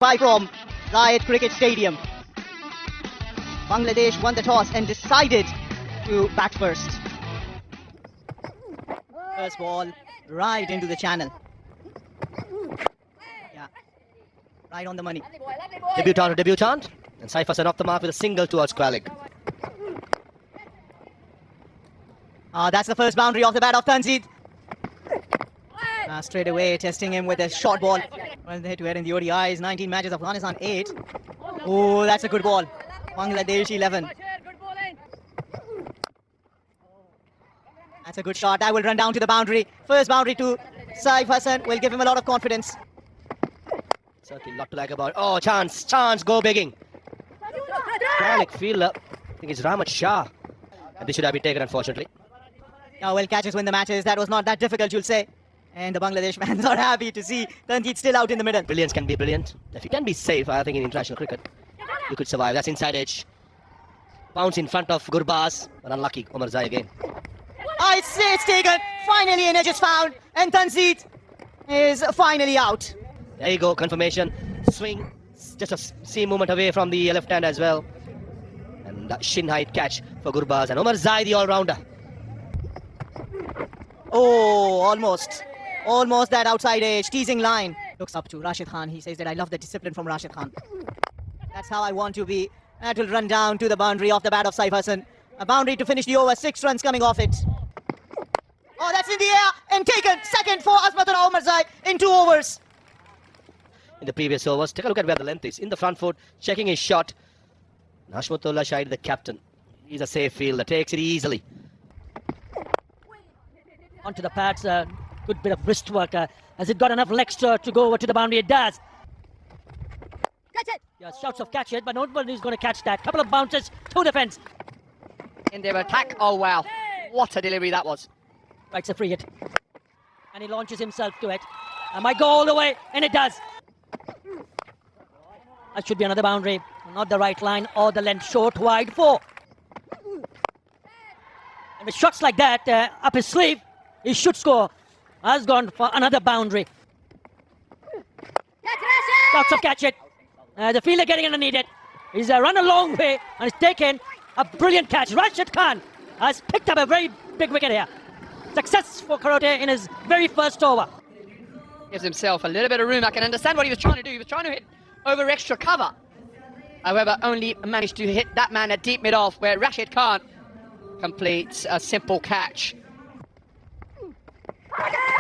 From Riot Cricket Stadium. Bangladesh won the toss and decided to bat first. First ball right into the channel. Yeah, right on the money. Debutant, and Saifasan off the mark with a single towards Qualic. That's the first boundary off the bat of Tanzid. Straight away testing him with a short ball. Well, head-to-head in the ODIs, 19 matches, Afghanistan 8. Oh, that's a good ball. Bangladesh 11. That's a good shot. That will run down to the boundary. First boundary to Saif Hassan will give him a lot of confidence. Certainly lot to like about. Oh, chance, go bigging. Qualic fielder, I think it's Rahmat Shah. And this should have been taken, unfortunately. Oh, well, catches win the matches. That was not that difficult, you'll say. And the Bangladesh fans are happy to see Tanzid still out in the middle. Brilliance can be brilliant. If you can be safe, I think in international cricket, you could survive. That's inside edge. Bounce in front of Gurbaz, but unlucky. Omar Zai again. I say it's taken. Finally an edge is found. And Tanzid is finally out. There you go, confirmation. Swing. Just a seam movement away from the left hand as well. And that shin height catch for Gurbaz. And Omar Zai, the all-rounder. Oh, almost. Almost that outside edge, teasing line. Looks up to Rashid Khan. He says that I love the discipline from Rashid Khan. That's how I want to be. That will run down to the boundary off the bat of Saif Hassan. A boundary to finish the over. 6 runs coming off it. Oh, that's in the air and taken. Second for Azmatullah Omar Zai in 2 overs. In the previous overs, take a look at where the length is. In the front foot, checking his shot. Hashmatullah Shahid, the captain. He's a safe fielder. Takes it easily. Onto the pads, good bit of wrist work. Has it got enough legs to go over to the boundary? It does. Catch it! Yeah, shouts of catch it, but nobody's going to catch that. Couple of bounces to the fence. In their attack, oh wow, what a delivery that was. Right, it's a free hit. And he launches himself to it. And might go all the way, and it does. That should be another boundary. Not the right line or the length, short, wide, 4. And with shots like that up his sleeve, he should score. Has gone for another boundary. Lots of catch it. The fielder getting underneath it. He's run a long way and has taken a brilliant catch. Rashid Khan has picked up a very big wicket here. Success for Karote in his very first over. Gives himself a little bit of room. I can understand what he was trying to do. He was trying to hit over extra cover. However, only managed to hit that man at deep mid-off where Rashid Khan completes a simple catch.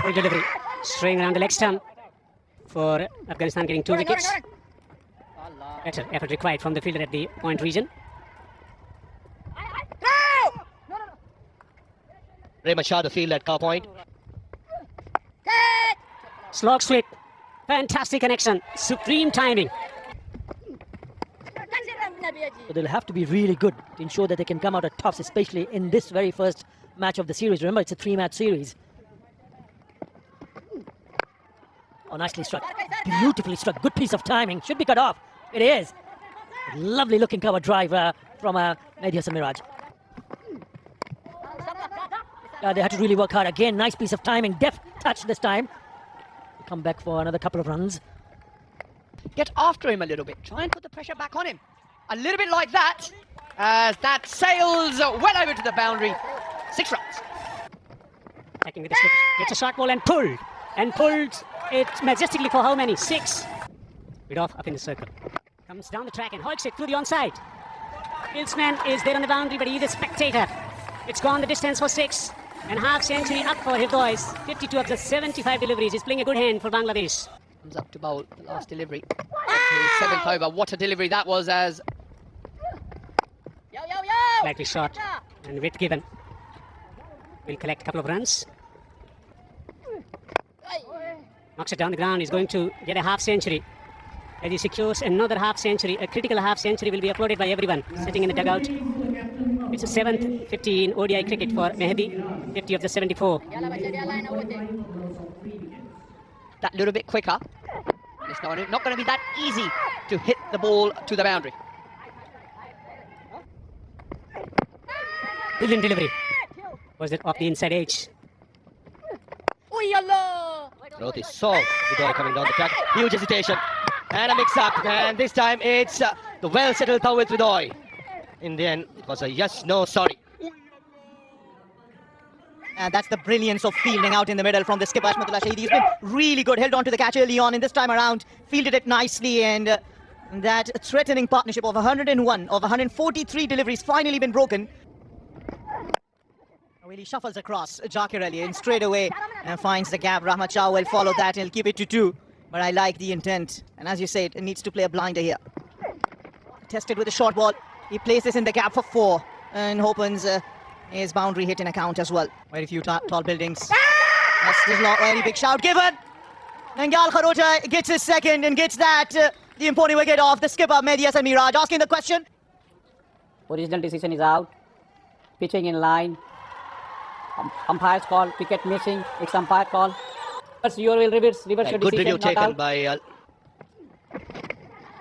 Good delivery. Straying around the leg stump for Afghanistan getting 2 wickets. Better effort required from the fielder at the point region. Rahmat Shah, the fielder at cover point. Slog sweep. Fantastic connection. Supreme timing. So they'll have to be really good to ensure that they can come out at tops, especially in this very first match of the series. Remember, it's a 3-match series. Oh, nicely struck. Beautifully struck. Good piece of timing. Should be cut off. It is. Lovely looking cover drive from Mehdi Hasan Miraj. They had to really work hard. Again, nice piece of timing. Deft touch this time. Come back for another couple of runs. Get after him a little bit. Try and put the pressure back on him. A little bit like that. As that sails well over to the boundary. 6 runs. Attacking with the slip. Gets a short ball and pulled. And pulled it majestically for how many? 6. Bit off up in the circle. Comes down the track and hoiks it through the onside. Fieldsman is there on the boundary, but he's a spectator. It's gone the distance for 6. And half century up for his boys. 52 of the 75 deliveries. He's playing a good hand for Bangladesh. Comes up to bowl the last delivery. His 7th over. What a delivery that was as... Likely shot. And width given. Will collect a couple of runs. Knocks it down the ground. He's going to get a half century. As he secures another half century, a critical half century will be applauded by everyone sitting in the dugout. It's the 7th 50 in ODI cricket for Mehdi, 50 of the 74. That little bit quicker. It's not going to be that easy to hit the ball to the boundary. Brilliant delivery. Was it off the inside edge? Rohit is solved. Vidor coming down the track. Huge hesitation. And a mix-up, and this time it's the well-settled Tawil Tridoy. In the end, it was a yes, no, sorry. And that's the brilliance of fielding out in the middle from the skipper Ashmatullah Shahidi. He's been really good, held on to the catch early on, and this time around fielded it nicely, and that threatening partnership of 101 of 143 deliveries finally been broken. Really shuffles across Jakir Ali and straight away and finds the gap. Rahmat Shah will follow that and he'll keep it to 2. But I like the intent, and as you said, it needs to play a blinder here. Tested with a short ball. He places in the gap for 4 and opens his boundary hit in account as well. Very few tall buildings. That's a very big shout given. And Gal Kharota gets his second and gets that the important wicket off the skipper Mehdi Hasan Miraj. Asking the question. Original decision is out. Pitching in line. Umpire's call. Wicket missing. It's umpire call. You will reverse your decision. Good review taken by.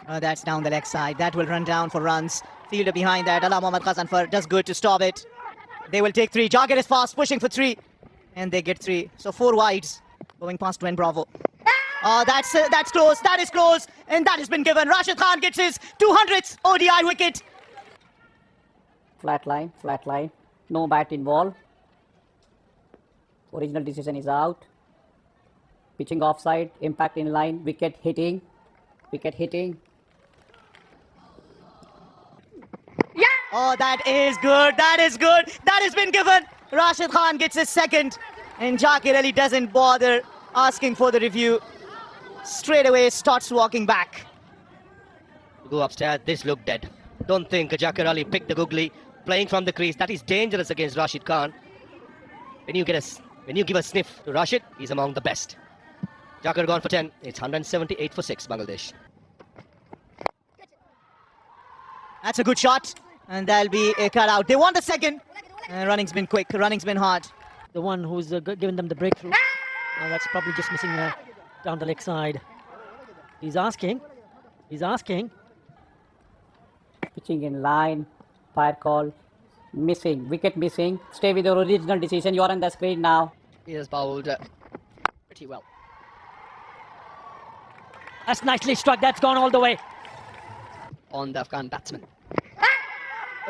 That's down the leg side. That will run down for runs. Fielder behind that. Allah Mohammad Khazanfar does good to stop it. They will take 3. Jakir is fast, pushing for 3. And they get 3. So 4 wides. Going past Dwayne Bravo. That's close. That is close. And that has been given. Rashid Khan gets his 200th ODI wicket. Flat line. No bat involved. Original decision is out. Pitching offside. Impact in line. Wicket hitting. Oh, that is good. That has been given. Rashid Khan gets his second. And Jakir Ali doesn't bother asking for the review. Straight away starts walking back. Go upstairs. This looked dead. Don't think Jakir Ali picked the googly. Playing from the crease. That is dangerous against Rashid Khan. When you give a sniff to Rashid, he's among the best. Jakir gone for 10. It's 178 for 6, Bangladesh. That's a good shot. And that'll be a cut out. They want the second. And running's been quick. Running's been hard. The one who's given them the breakthrough. That's probably just missing down the leg side. He's asking. Pitching in line. Fire call. Missing. Wicket missing. Stay with your original decision. You are on the screen now. He has bowled pretty well. That's nicely struck. That's gone all the way. On the Afghan batsman.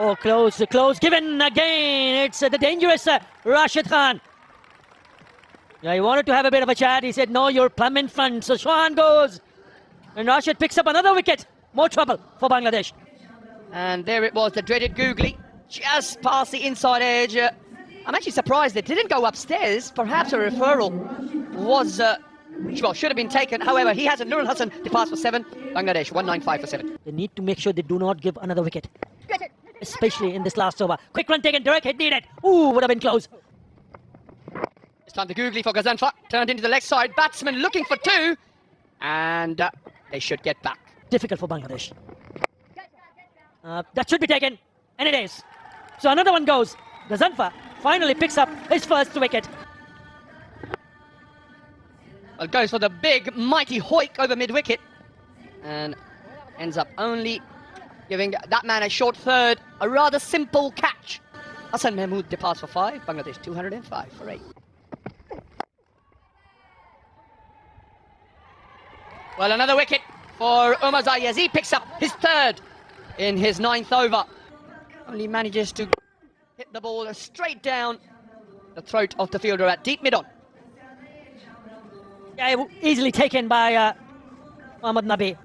Oh, close. Given again. It's the dangerous Rashid Khan. Yeah, he wanted to have a bit of a chat. He said, no, you're plumb in front. So Chauhan goes. And Rashid picks up another wicket. More trouble for Bangladesh. And there it was, the dreaded googly. Just past the inside edge. I'm actually surprised it didn't go upstairs. Perhaps a referral was, should have been taken. However, he has a Nurul Hassan to pass for 7. Bangladesh, 195 for 7. They need to make sure they do not give another wicket. Especially in this last over. Quick run taken, direct hit needed. Ooh, would have been close. This time the googly for Ghazanfar. Turned into the leg side. Batsman looking for 2. And they should get back. Difficult for Bangladesh. That should be taken. And it is. So another one goes. Ghazanfar finally picks up his first wicket. Well, goes for the big, mighty hoik over mid-wicket. And ends up only giving that man a short third. A rather simple catch. Hassan Mahmood departs for 5. Bangladesh 205 for 8. Well, another wicket for Umar Zayas. He picks up his 3rd in his 9th over. Only manages to hit the ball straight down the throat of the fielder at deep mid-on. Yeah, easily taken by Mohammad Nabi.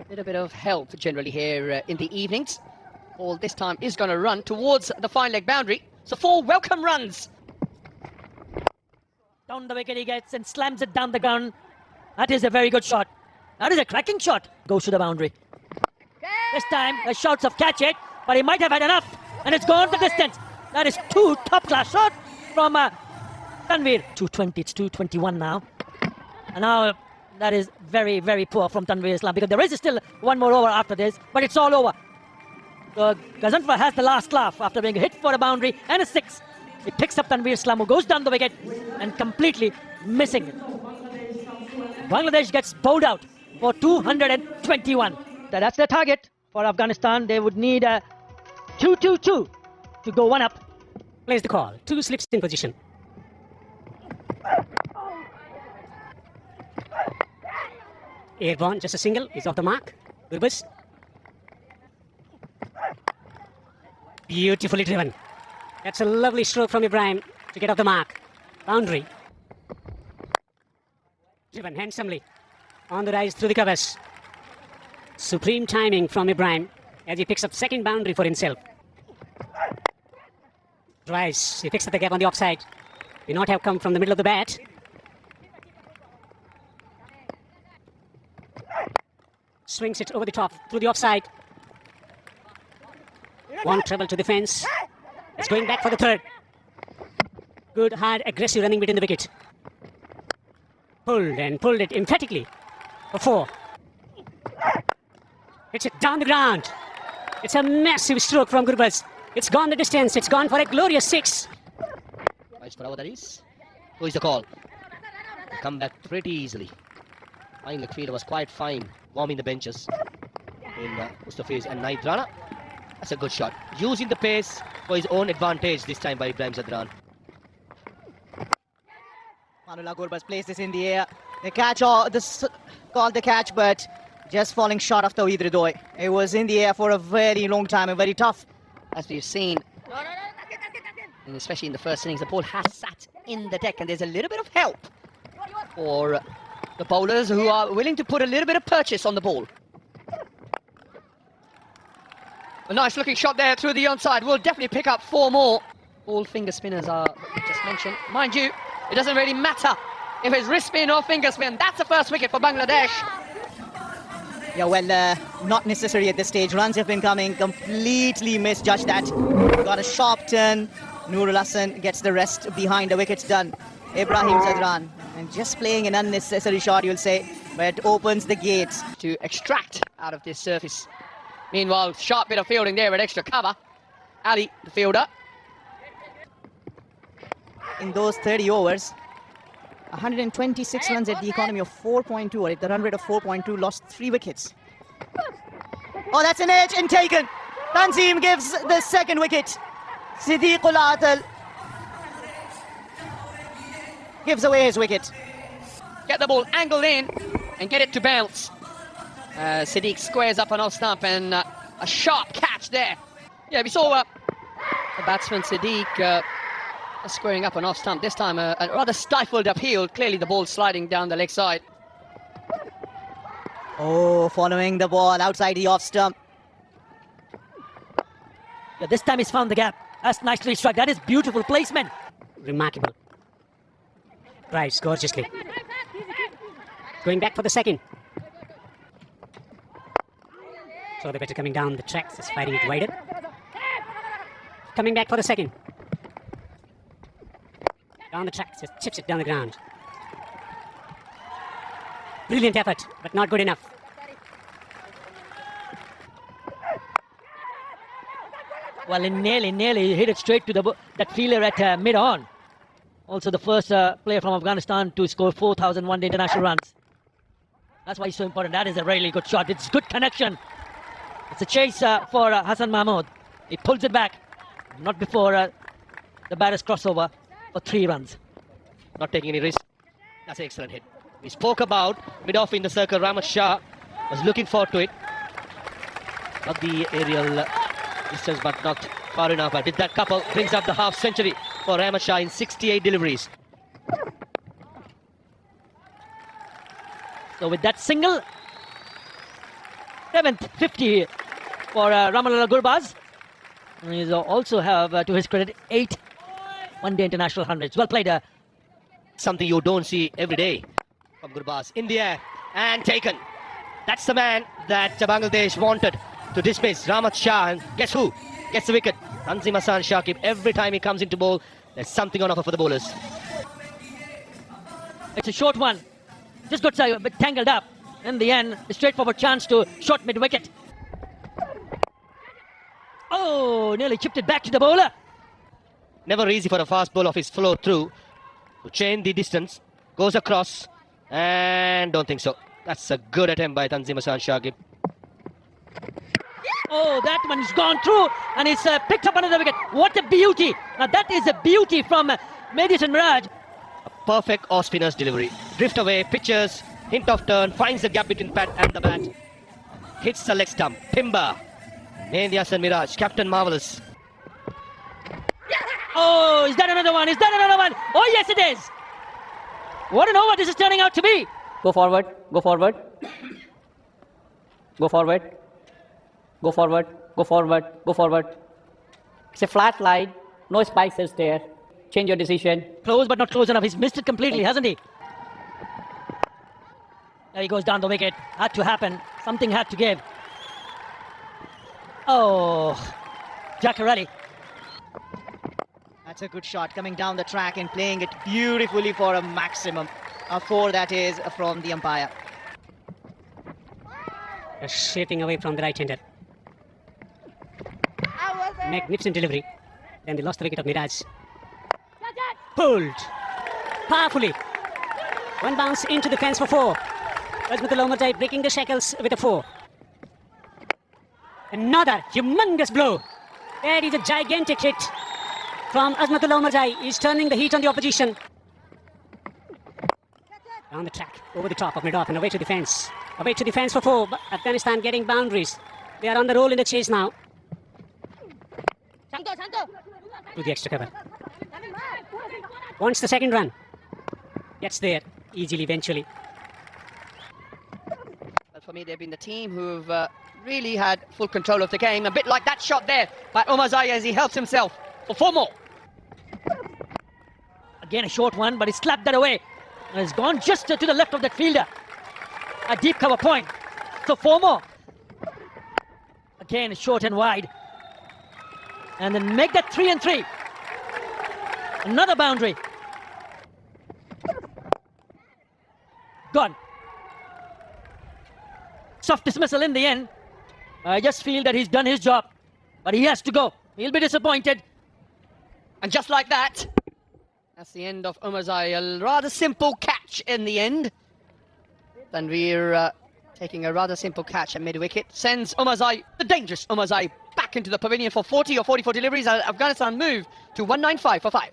Little bit of help generally here in the evenings. Ball this time is going to run towards the fine leg boundary. So 4 welcome runs. Down the wicket he gets and slams it down the gun. That is a very good shot. That is a cracking shot. Goes to the boundary. This time, the shouts of catch it, but he might have had enough. And it's gone the distance. That is 2 top-class shots from Tanveer. 220, it's 221 now. And now that is very, very poor from Tanveer Islam, because there is still one more over after this, but it's all over. So Ghazanfar has the last laugh after being hit for a boundary and a 6. He picks up Tanveer Islam, who goes down the wicket and completely missing it. Bangladesh gets bowled out for 221. That's their target for Afghanistan. They would need a 2-2-2 to go 1 up. Plays the call. 2 slips in position. Airborne, just a single. He's off the mark. Gurbaz. Beautifully driven. That's a lovely stroke from Ibrahim to get off the mark. Boundary. Driven handsomely. On the rise through the covers. Supreme timing from Ibrahim as he picks up second boundary for himself. Rise. He picks up the gap on the offside. May not have come from the middle of the bat. Swings it over the top through the offside. One treble to the fence. It's going back for the third. Good, hard, aggressive running between the wicket. Pulled and pulled it emphatically for 4. Hits it down the ground. It's a massive stroke from Gurbaz. It's gone the distance. It's gone for a glorious 6. Nice for that is. Who is the call? They come back pretty easily. Fine leg fielder was quite fine, warming the benches in Mustafiz and Naid Rana. That's a good shot. Using the pace for his own advantage this time by Ibrahim Zadran. Manullah Gurbaz plays this in the air. The catch, or this called the catch, but just falling short of Tawheed Ridoi. It was in the air for a very long time and very tough. As we've seen, and especially in the first innings, the ball has sat in the deck, and there's a little bit of help for the bowlers who are willing to put a little bit of purchase on the ball. A nice looking shot there through the onside. We'll definitely pick up 4 more. All finger spinners are what we just mentioned. Mind you, it doesn't really matter if it's wrist spin or finger spin. That's the first wicket for Bangladesh. Yeah, well, not necessary at this stage. Runs have been coming, completely misjudged that. Got a sharp turn. Nurul Hassan gets the rest behind the wickets done. Ibrahim Zadran, and just playing an unnecessary shot, you'll say, but it opens the gates. To extract out of this surface. Meanwhile, sharp bit of fielding there with extra cover. Ali, the fielder. In those 30 overs, 126 runs at the economy of 4.2, or at the run rate of 4.2, lost 3 wickets. Oh, that's an edge and taken. Tanzim gives the second wicket. Siddiqul Atal gives away his wicket. Get the ball angled in and get it to bounce. Siddiq squares up an off stump, and a sharp catch there. Yeah, we saw the batsman Siddiq squaring up an off stump. This time a rather stifled appeal. Clearly the ball sliding down the leg side. Oh, following the ball outside the off stump. Yeah, this time he's found the gap. That's nicely struck. That is beautiful placement. Remarkable. Drives gorgeously. Going back for the second. So the batter coming down the tracks, is fighting it wider. Coming back for the second. Down the tracks, just chips it down the ground. Brilliant effort, but not good enough. Well, he nearly hit it straight to that fielder at mid-on. Also the first player from Afghanistan to score 4,000 one-day international runs. That's why he's so important. That is a really good shot. It's good connection. It's a chase for Hassan Mahmood. He pulls it back. Not before the batter's crossover for 3 runs. Not taking any risk. That's an excellent hit. We spoke about mid-off in the circle. Rahmat Shah was looking forward to it. Not the aerial distance, but not far enough. But did that couple brings up the half century for Rahmat Shah in 68 deliveries. So with that single, 7th 50 for Ramallah Gurbaz. He also have, to his credit, 8 one-day international hundreds. Well played. Something you don't see every day from Gurbaz. In the air and taken. That's the man that Bangladesh wanted to dismiss. Rahmat Shah, and guess who gets the wicket? Tanzim Hassan Shakib. Every time he comes into bowl, there's something on offer for the bowlers. It's a short one. Just got a bit tangled up. In the end, a straightforward chance to short mid-wicket. Oh, nearly chipped it back to the bowler. Never easy for a fast bowler of his flow through to chain the distance. Goes across and don't think so. That's a good attempt by Tanzim Hassan Shakib. Oh, that one's gone through and it's picked up another wicket. What a beauty. Now that is a beauty from Mediasan Mirage. A perfect off spinner's delivery. Drift away, pitchers Hint of turn, finds the gap between pad and the bat. Hits the leg stump. Timber. Mehdi Hasan Miraj, Captain Marvelous. Oh, is that another one? Is that another one? Oh, yes, it is. What an over this is turning out to be. Go forward, go forward. Go forward. Go forward, go forward, go forward. It's a flat line, no spices there. Change your decision. Close, but not close enough. He's missed it completely, hasn't he? There he goes down the wicket. Had to happen. Something had to give. Oh, Jackarelli. That's a good shot coming down the track and playing it beautifully for a maximum. A 4 that is from the umpire. They're shaping away from the right-hander. Magnificent delivery. Then they lost the wicket of Miraj. Pulled. Powerfully. One bounce into the fence for 4. Azmatul Omarjai breaking the shackles with a 4. Another humongous blow. There is a gigantic hit from Azmatul Omarjai. He's turning the heat on the opposition. Down the track, over the top of mid-off and away to the fence. Away to the fence for 4. Afghanistan getting boundaries. They are on the roll in the chase now. To the extra cover. Wants the second run. Gets there easily eventually. Well, for me, they've been the team who've really had full control of the game. A bit like that shot there by Omarjai as he helps himself for 4 more. Again, a short one, but he slapped that away. And it's gone just to the left of that fielder. A deep cover point. So 4 more. Again, short and wide. And then make that 3 and 3. Another boundary. Gone. Soft dismissal in the end. I just feel that he's done his job. But he has to go. He'll be disappointed. And just like that, that's the end of Omarjai. A rather simple catch in the end. Tanveer taking a rather simple catch at mid-wicket. Sends Omarjai, the dangerous Omarjai, back into the pavilion for 40 or 44 deliveries. Afghanistan move to 195 for 5.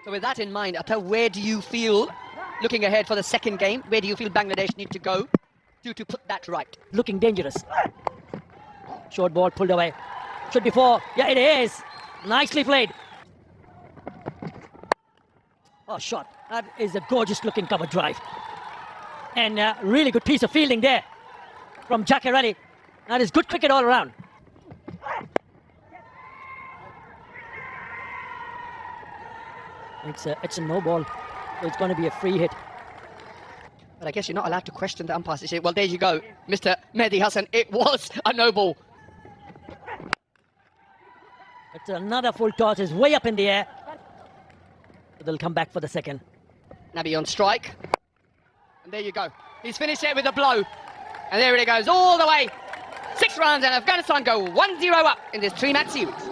So with that in mind, Atta, where do you feel, looking ahead for the second game, where do you feel Bangladesh need to go to put that right? Looking dangerous. Short ball pulled away. Should be 4. Yeah, it is. Nicely played. Oh, shot. That is a gorgeous looking cover drive. And a really good piece of fielding there from Jackarelli. That is good cricket all around. It's a no ball. So it's going to be a free hit. But I guess you're not allowed to question the umpires. You say, well, there you go, Mr. Mehdi Hasan. It was a no ball. It's another full toss. Is way up in the air. But they'll come back for the second. Nabi on strike. And there you go. He's finished it with a blow. And there it goes all the way. 6 runs and Afghanistan go 1-0 up in this 3-match series.